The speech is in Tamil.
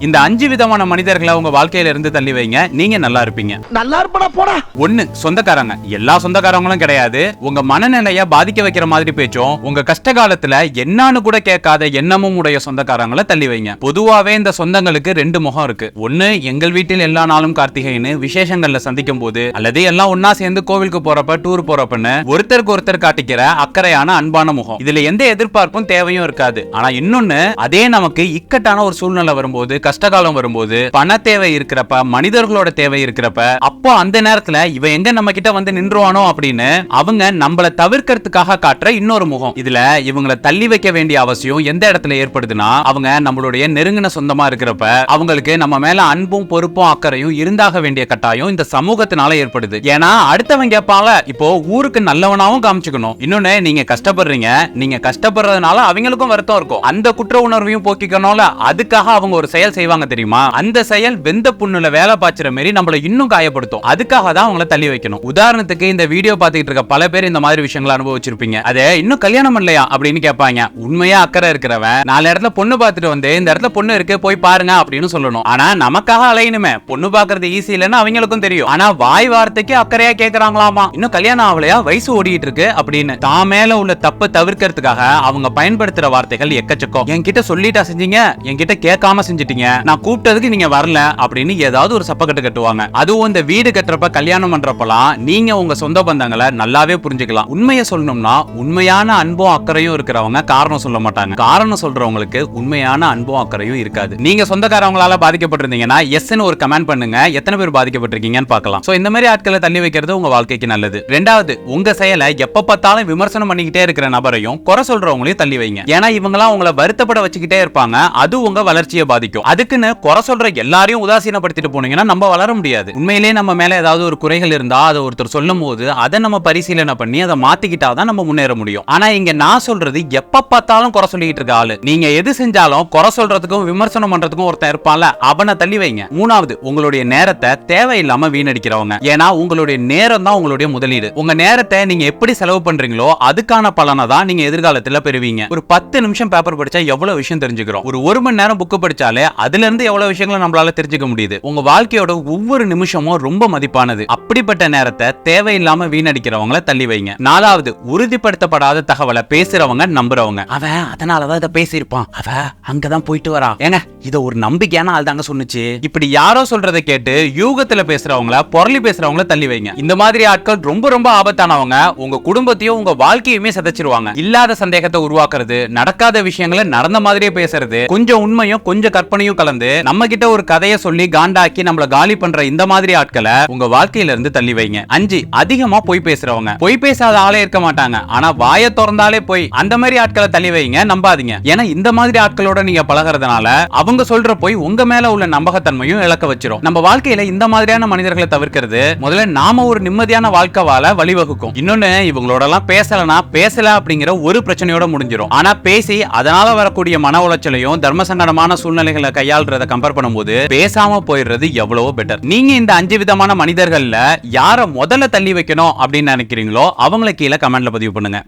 இந்த 5 விதமான மனிதர்களை உங்க வாழ்க்கையில இருந்து தள்ளி வைங்க, நீங்க நல்லா இருப்பீங்க. நல்லா இருப்படா போடா. 1. சொந்தக்காரங்க. எல்லா சொந்தக்காரங்களும் கிடையாது. உங்க மனநிலைய பாதிக்க வைக்கிற மாதிரி பேச்சும், உங்க கஷ்ட காலத்துல என்னன்னு கூட கேட்காத எண்ணமும் உடைய சொந்தக்காரங்களை தள்ளி வைங்க. பொதுவாவே இந்த சொந்தங்களுக்கு 2 முகம் இருக்கு. ஒன்னு, எங்கள் வீட்டில் எல்லா நாளும் கார்த்திகைன்னு விசேஷங்கள்ல சந்திக்கும் போது, அல்லது எல்லாம் ஒன்னா சேர்ந்து கோவிலுக்கு போறப்ப, டூர் போறப்பன்னு ஒருத்தருக்கு ஒருத்தர் காட்டிக்கிற அக்கறையான அன்பான முகம். இதுல எந்த எதிர்பார்ப்பும் தேவையும் இருக்காது. ஆனா இன்னொன்னு, அதே நமக்கு இக்கட்டான ஒரு சூழ்நிலை வரும்போது, கஷ்டகாலம் வரும்போது, பண தேவை இருக்கிறப்ப, மனிதர்களோட தேவை இருக்கிறப்ப, அப்போ அந்த நேரத்துல இவன் எங்க நம்ம கிட்ட வந்து நின்றுவானோ அப்படின்னு அவங்க நம்மள தவிர்க்கிறதுக்காக காட்டுற இன்னொரு முகம். இதுல இவங்களை தள்ளி வைக்க வேண்டிய அவசியம் எந்த இடத்துல ஏற்படுதுன்னா, அவங்க நம்மளுடைய நெருங்கின சொந்தமா இருக்கிறப்ப அவங்களுக்கு நம்ம மேல அன்பும் பொறுப்பும் அக்கறையும் இருந்தாக வேண்டிய கட்டாயம் இந்த சமூகத்தினால ஏற்படுது. ஏன்னா அடுத்தவங்க கேட்பால, இப்போ ஊருக்கு நல்லவனாவும் காமிச்சுக்கணும். இன்னொன்னு, நீங்க கஷ்டப்படுறீங்க, நீங்க கஷ்டப்படுறதுனால அவங்களுக்கும் வருத்தம் இருக்கும். அந்த குற்ற உணர்வையும் போக்கிக்கணும்ல, அதுக்காக அவங்க ஒரு செயல் செய்வாங்க தெரியுமா? அந்த செயல் வெந்த புண்ணுல வேலை பாய்ச்சுற மாதிரி நம்மள இன்னும் காயப்படுத்தும். அதுக்காக தான் அவங்கள தள்ளி வைக்கணும். உதாரணத்துக்கு, இந்த வீடியோ பார்த்துட்டு இருக்க பல பேர் இந்த மாதிரி விஷயங்களை அனுபவிச்சிருப்பீங்க. அதே இன்னும் கல்யாணம் பண்ணலையா அப்படின்னு கேட்பாங்க. உண்மையா அக்கறை இருக்கிறவன் 4 இடத்துல பொண்ணு பார்த்துட்டு வந்து, இந்த இடத்துல பொண்ணு இருக்கு போய் பாருங்க அப்படின்னு சொல்லணும். ஆனா நமக்காக அலையணுமே, பொண்ணு பார்க்கறது ஈஸி இல்லைன்னு அவங்களுக்கும் தெரியும். ஆனா வாய் வார்த்தைக்கு அக்கறையா கேட்கறாங்களாமா, இன்னும் கல்யாணம் ஆகலையா, வயசு ஓடிட்டு இருக்கு அப்படின்னு. தான் மேல உள்ள தப்பு தவிர்க்கிறதுக்காக அவங்க பயன்படுத்துற வார்த்தைகள் எக்கச்சக்கம். என்கிட்ட சொல்லிட்டா செஞ்சீங்க, என்கிட்ட கேட்காம செஞ்சிட்டீங்க, நான் கூப்பிட்டதுக்கு நீங்க வரல அப்படின்னு ஏதாவது ஒரு சப்பக்கட்டு கட்டுவாங்க. அதுவும் இந்த வீடு கட்டுறப்ப, கல்யாணம் பண்றப்பலாம் நீங்க உங்க சொந்த பந்தங்களை நல்லாவே புரிஞ்சுக்கலாம். உண்மையை சொல்லணும்னா, உண்மையான அன்பும் அக்கறையும் இருக்கிறவங்க காரணம் சொல்ல மாட்டாங்க. காரணம் சொல்றவங்களுக்கு உண்மையான அன்பும் அக்கறையும் இருக்காது. நீங்க சொந்தக்காரவங்களால பாதிக்கப்பட்டிருந்தீங்கன்னா எஸ்ன்னு ஒரு கமெண்ட் பண்ணுங்க. எத்தனை பேர் பாதிக்கப்பட்டிருக்கீங்கன்னு பார்க்கலாம். சோ இந்த மாதிரி ஆட்களை தள்ளி வைக்கிறது உங்க வாழ்க்கைக்கு நல்லது. 2வது, உங்க செயலை எப்ப பார்த்தாலும் விமர்சனம் பண்ணிக்கிட்டே இருக்கிற நபரையும் குறை சொல்றவங்களையும் தள்ளி வைங்க. ஏன்னா இவங்கலாம் உங்களை வருத்தப்பட வச்சுக்கிட்டே இருப்பாங்க. அது உங்க வளர்ச்சியை பாதிக்கும். அதுக்குன்னு குறை சொல்ற எல்லாரையும் உதாசீனப்படுத்திட்டு போனீங்கன்னா நம்ம வளர முடியாது. உண்மையிலேயே நம்ம மேல ஏதாவது ஒரு குறைகள் இருந்தா அதை ஒருத்தர் சொல்லும் போது அதை நம்ம பரிசீலனை பண்ணி அதை மாத்திக்கிட்டாதான் நம்ம முன்னேற முடியும். ஆனா இங்க நான் சொல்றது, எப்ப பார்த்தாலும் குறை சொல்லிட்டு இருக்க ஆளு, நீங்க எது செஞ்சாலும் குறை சொல்றதுக்கும் விமர்சனம் பண்றதுக்கும் ஒருத்தன் இருப்பான்ல, அவனை தள்ளி வைங்க. 3வது, உங்களுடைய நேரத்தை தேவையில்லாம வீணடிக்கிறவங்க. ஏன்னா உங்களுடைய நேரம் தான் உங்களுடைய முதலீடு. உங்க நேரத்தை நீங்க எப்படி செலவு பண்றீங்களோ அதுக்கான பலனை தான் நீங்க எதிர்காலத்துல பெறுவீங்க. ஒரு 10 நிமிஷம் பேப்பர் படிச்சா எவ்வளவு விஷயம் தெரிஞ்சுக்கிறோம். ஒரு 1 மணி நேரம் புக் படிச்சாலே அதுல இருந்து எவ்வளவு விஷயங்களை நம்மளால தெரிஞ்சுக்க முடியுது. உங்க வாழ்க்கையோட ஒவ்வொரு நிமிஷமும் ரொம்ப மதிப்பானது. அப்படிப்பட்ட நேரத்தை தேவையில்லாம வீணடிக்கிறவங்களை தள்ளி வைங்க. 4வது, உறுதிப்படுத்தப்படாத தகவலை பேசுறவங்க நம்புறவங்க. அவன் அதனாலதான் இதை பேசியிருப்பான், அவ அங்கதான் போயிட்டு வரா, ஏங்க இத ஒரு நம்பிக்கையான ஆள் தாங்க சொன்னுச்சு, இப்படி யாரோ சொல்றதை கேட்டு யூகத்துல பேசுறவங்கள, பொருளி பேசுறவங்கள தள்ளி வைங்க. இந்த மாதிரி ஆட்கள் ரொம்ப ரொம்ப ஆபத்தானவங்க. உங்க குடும்பத்தையும் உங்க வாழ்க்கையுமே சதைச்சிருவாங்க. இல்லாத சந்தேகத்தை உருவாக்குறது, நடக்காத விஷயங்களை நடந்த மாதிரியே பேசுறது, கொஞ்சம் உண்மையும் கொஞ்சம் கற்பனையும் கலந்து நம்ம கிட்ட ஒரு கதையை சொல்லி காண்டாக்கி நம்மள காலி பண்ற இந்த மாதிரி ஆட்களை உங்க வாழ்க்கையில இருந்து தள்ளி வைங்க. 5, அதிகமா பொய் பேசுறவங்க. பொய் பேசாத ஆளே இருக்க மாட்டாங்க. ஆனா வாயை திறந்தாலே பொய். அந்த மாதிரி ஆட்களை தள்ளி வைங்க, நம்பாதீங்க. ஏன்னா இந்த மாதிரி ஆட்களோட நீங்க பழகிறதுனால அவங்க சொல்ற பொய் உங்க மேல உள்ள நம்பகத்தன்மையும் இழக்க வச்சிரும். நம்ம வாழ்க்கையில இந்த மாதிரியான மனிதர்களை தவிர்க்கிறது முதல்ல நாம ஒரு நிம்மதியான வாழ்க்கை வாழ வழிவகுக்கும். இன்னொன்னு, இவங்களோட எல்லாம் பேசல அப்படிங்கிற ஒரு பிரச்சனையோட முடிஞ்சிரும். ஆனா பேசி அதனால வரக்கூடிய மன உளைச்சலையும் தர்ம சங்கடமான சூழ்நிலைகளை கையாள்றத கம்பேர் பண்ணும்போது பேசாம போயிடுறது எவ்வளவோ பெட்டர். நீங்க இந்த 5 விதமான மனிதர்கள்ல யார முதல்ல தள்ளி வைக்கணும் அப்படின்னு நினைக்கிறீங்களோ அவங்களை கீழே கமெண்ட்ல பதிவு பண்ணுங்க.